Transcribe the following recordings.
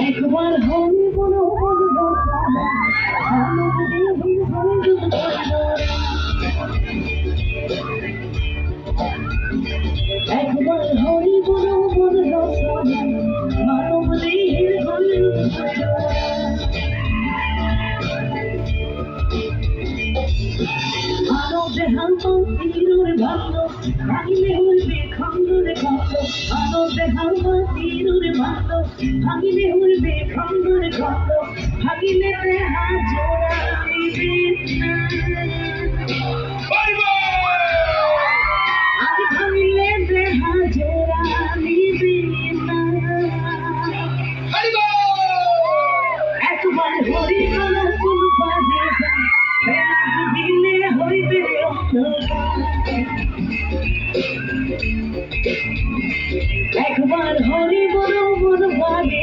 একবার হরি বলো বলো একবার হরি বলো বলো মানব দেহের মানব দেহান্ত তীরের ভাঙ্গ ভাঙিলে হইবে খণ্ডরে খণ্ড মানব দেহান্ত তীরের ভাঙ্গ ভাঙিলে হইবে খণ্ডরে খণ্ড ভাঙিলে দেহা জোড়া নিবে আগে ভাঙিলে দেহা জোড়া নিবে না একবার হরি বলো কোন বাজে দিলে হইবে একবার হরি বলো বলো বাজে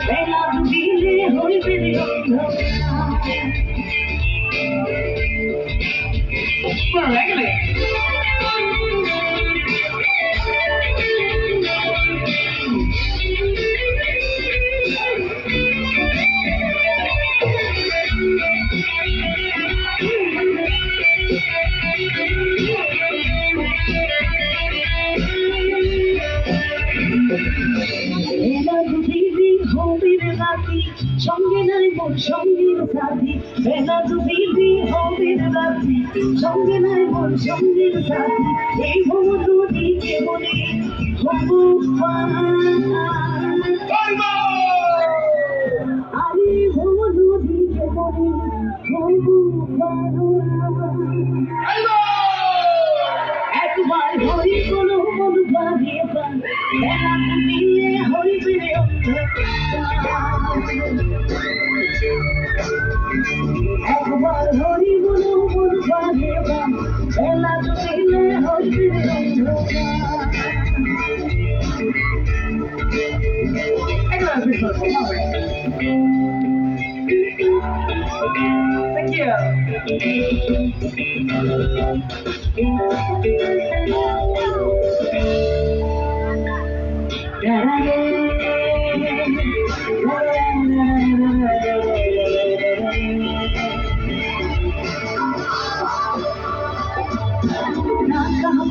বেলা দিলে হইবে সঙ্গে নাই বোন সঙ্গীর সাথী বেলা যদি হবে রাত্রি সঙ্গে নাই বোন সঙ্গীর সাথী এই ভব নদী কেমনে হবু আরে ভব নদী কেমনে হবু একবার হরি কোনো মন বাঁধিয়ে পান বেলা দিলে হইবে একবার হরি বলো মন বাঁধিয়ে পান বেলা দিলে হইবে Thank you.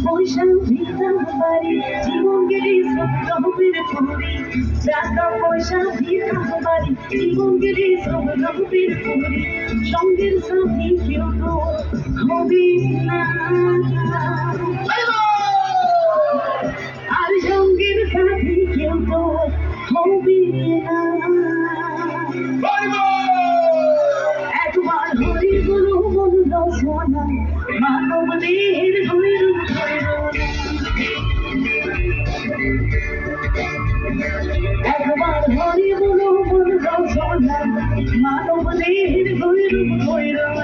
পয়সা দিতাম পারি জীবন গেলে সব রবের পুরি টাকা পয়সা দিতাম পারি জীবন গেলে সব রবের পুরি সঙ্গের সাথী কেউ তো হবে না আর সঙ্গের সাথী কেউ তো হবে না একবার হরি বলো বলো সোনা মানব দেহের একবার হরি বলো বলো সোনা মানব দেহের ভৈরব ভৈরব